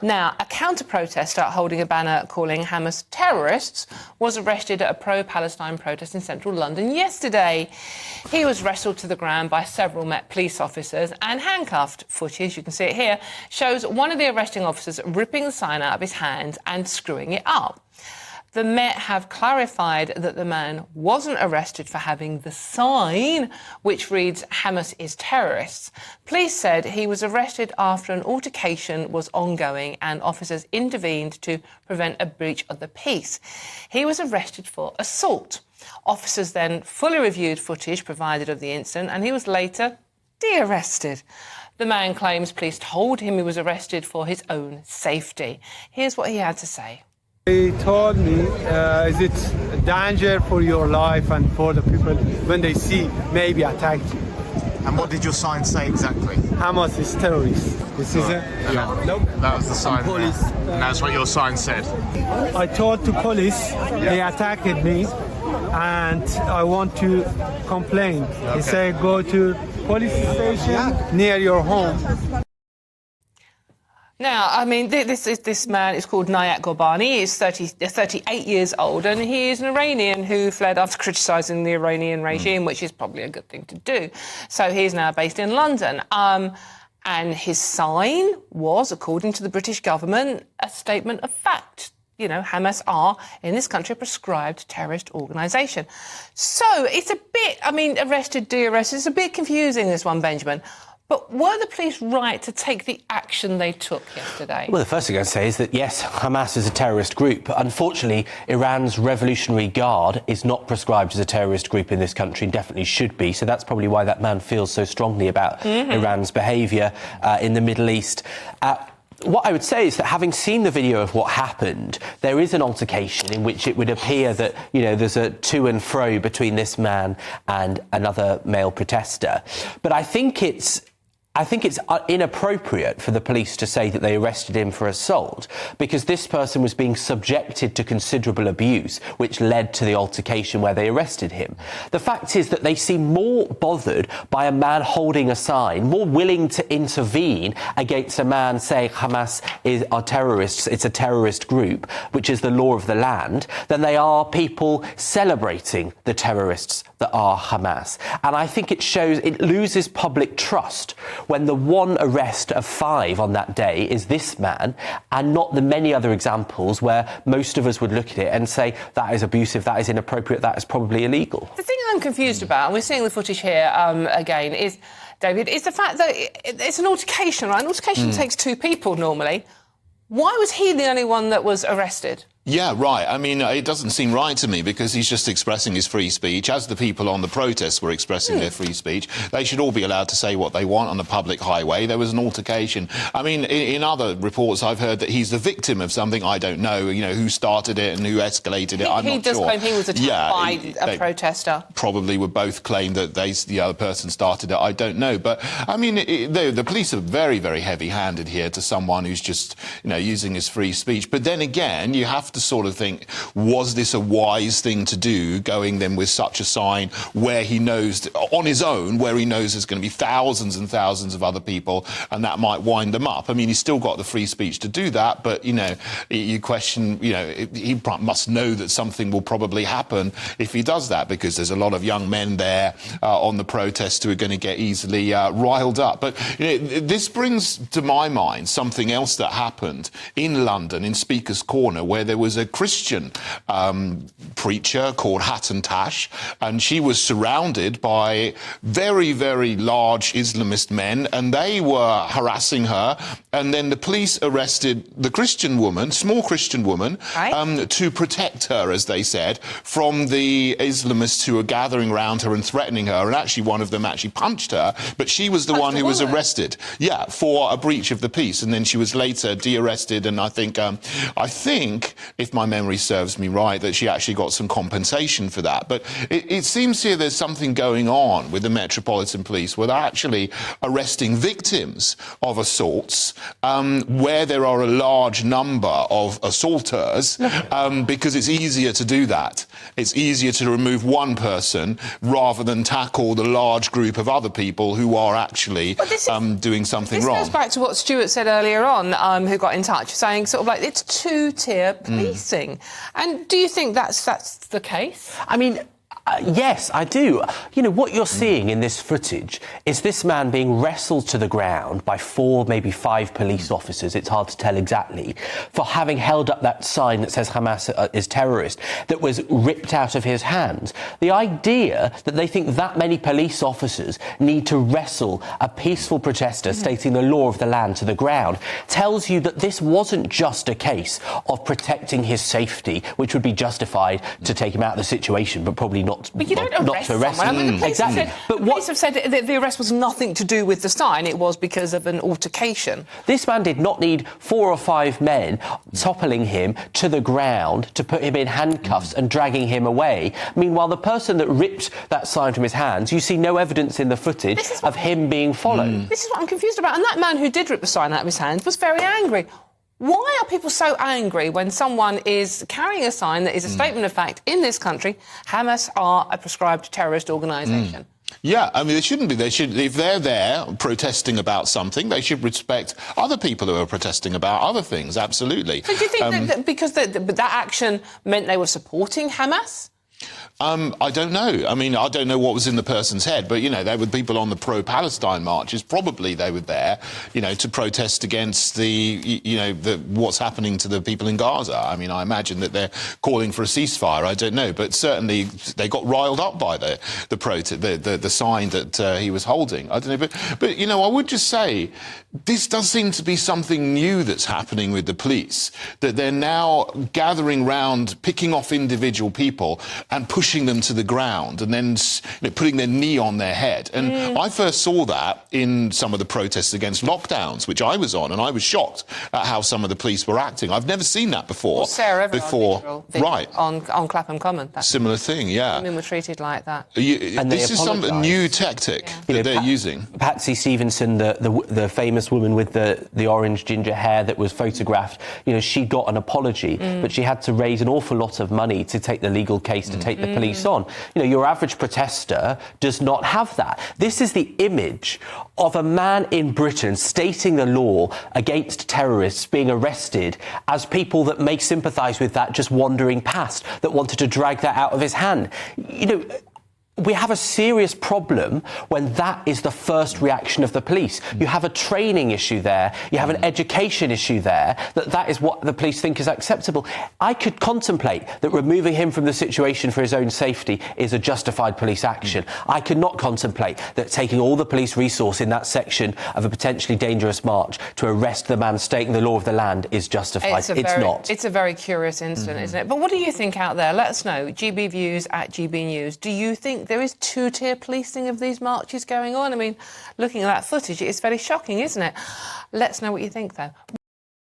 Now, a counter-protester holding a banner calling Hamas terrorists was arrested at a pro-Palestine protest in central London yesterday. He was wrestled to the ground by several Met police officers and handcuffed. Footage, you can see it here, shows one of the arresting officers ripping the sign out of his hand and screwing it up. The Met have clarified that the man wasn't arrested for having the sign, which reads, Hamas is terrorists. Police said he was arrested after an altercation was ongoing and officers intervened to prevent a breach of the peace. He was arrested for assault. Officers then fully reviewed footage provided of the incident and he was later de-arrested. The man claims police told him he was arrested for his own safety. Here's what he had to say. They told me, is it a danger for your life and for the people when they see maybe attack you? And what did your sign say exactly? Hamas is terrorist. This is it? Yeah. Nope. That was the sign. Police. And that's what your sign said. I told the police they attacked me and I want to complain. Okay. They say go to police station near your home. Now, I mean, this man is called Nayat Gorbani. He's 38 years old, and he is an Iranian who fled after criticising the Iranian regime, which is probably a good thing to do. So he's now based in London. And his sign was, according to the British government, a statement of fact. You know, Hamas are, in this country, a prescribed terrorist organisation. So it's a bit, I mean, arrested, de-arrested, it's a bit confusing, this one, Benjamin. But were the police right to take the action they took yesterday? Well, the first thing I'd say is that, yes, Hamas is a terrorist group. But unfortunately, Iran's Revolutionary Guard is not prescribed as a terrorist group in this country and definitely should be. So that's probably why that man feels so strongly about Iran's behaviour in the Middle East. What I would say is that having seen the video of what happened, there is an altercation in which it would appear that, you know, there's a to and fro between this man and another male protester. But I think it's inappropriate for the police to say that they arrested him for assault because this person was being subjected to considerable abuse, which led to the altercation where they arrested him. The fact is that they seem more bothered by a man holding a sign, more willing to intervene against a man saying Hamas are terrorists, it's a terrorist group, which is the law of the land, than they are people celebrating the terrorists that are Hamas. And I think it loses public trust when the one arrest of 5 on that day is this man and not the many other examples where most of us would look at it and say that is abusive, that is inappropriate, that is probably illegal. The thing I'm confused about, and we're seeing the footage here again, is, David, is the fact that it's an altercation, right? An altercation takes 2 people normally. Why was he the only one that was arrested? Yeah, right. I mean, it doesn't seem right to me because he's just expressing his free speech. As the people on the protests were expressing their free speech, they should all be allowed to say what they want on a public highway. There was an altercation. I mean, in other reports, I've heard that he's the victim of something. I don't know, you know, who started it and who escalated it. I'm not sure. He does claim he was attacked by a protester. Probably would both claim that the other person started it. I don't know. But, I mean, the police are very, very heavy-handed here to someone who's just, you know, using his free speech. But then again, you have to sort of think, was this a wise thing to do, going then with such a sign where he knows, on his own, where he knows there's going to be thousands and thousands of other people and that might wind them up? I mean, he's still got the free speech to do that, but, you know, you question, you know, he must know that something will probably happen if he does that because there's a lot of young men there on the protest who are going to get easily riled up. But, you know, this brings to my mind something else that happened in London, in Speaker's Corner, where there was a Christian preacher called Hatton Tash, and she was surrounded by very, very large Islamist men, and they were harassing her. And then the police arrested the Christian woman, small Christian woman, to protect her, as they said, from the Islamists who were gathering around her and threatening her. And actually, one of them actually punched her, but she was the one who was arrested, for a breach of the peace. And then she was later de-arrested, and I think if my memory serves me right, that she actually got some compensation for that. But it seems here there's something going on with the Metropolitan Police where they're actually arresting victims of assaults where there are a large number of assaulters because it's easier to do that. It's easier to remove one person rather than tackle the large group of other people who are actually doing something wrong. This goes back to what Stuart said earlier on, who got in touch, saying sort of like it's two-tier policing. And do you think that's the case? I mean, yes, I do. You know, what you're seeing in this footage is this man being wrestled to the ground by 4, maybe 5 police officers, it's hard to tell exactly, for having held up that sign that says Hamas is terrorist, that was ripped out of his hands. The idea that they think that many police officers need to wrestle a peaceful protester stating the law of the land to the ground tells you that this wasn't just a case of protecting his safety, which would be justified to take him out of the situation, but probably not. But you don't arrest someone. I mean, the police have said that the arrest was nothing to do with the sign. It was because of an altercation. This man did not need 4 or 5 men toppling him to the ground to put him in handcuffs and dragging him away. Meanwhile, the person that ripped that sign from his hands, you see no evidence in the footage of him being followed. This is what I'm confused about. And that man who did rip the sign out of his hands was very angry. Why are people so angry when someone is carrying a sign that is a statement of fact in this country? Hamas are a proscribed terrorist organisation. Yeah, I mean, they shouldn't be. They should, if they're there protesting about something, they should respect other people who are protesting about other things. Absolutely. So do you think that because that action meant they were supporting Hamas? I don't know. I mean, I don't know what was in the person's head, but, you know, there were people on the pro-Palestine marches. Probably they were there, you know, to protest against what's happening to the people in Gaza. I mean, I imagine that they're calling for a ceasefire. I don't know, but certainly they got riled up by the sign that he was holding. I don't know, but you know, I would just say this does seem to be something new that's happening with the police, that they're now gathering round, picking off individual people and pushing them to the ground and then putting their knee on their head. And I first saw that in some of the protests against lockdowns, which I was on, and I was shocked at how some of the police were acting. I've never seen that before. Well, Sarah Right. On Clapham Common. Similar thing, yeah. Women were treated like that. This is some new tactic that they're using. Patsy Stevenson, the famous woman with the orange ginger hair that was photographed, you know, she got an apology, but she had to raise an awful lot of money to take the legal case to take the police on. You know, your average protester does not have that. This is the image of a man in Britain stating the law against terrorists being arrested as people that may sympathise with that just wandering past, that wanted to drag that out of his hand. You know, we have a serious problem when that is the first reaction of the police. You have a training issue there, you have an education issue there, that is what the police think is acceptable. I could contemplate that removing him from the situation for his own safety is a justified police action. I could not contemplate that taking all the police resource in that section of a potentially dangerous march to arrest the man stating the law of the land is justified. It's not. It's a very curious incident, isn't it? But what do you think out there? Let us know. GB Views at GB News. Do you think there is two-tier policing of these marches going on? I mean, looking at that footage, it is very shocking, isn't it? Let's know what you think, though.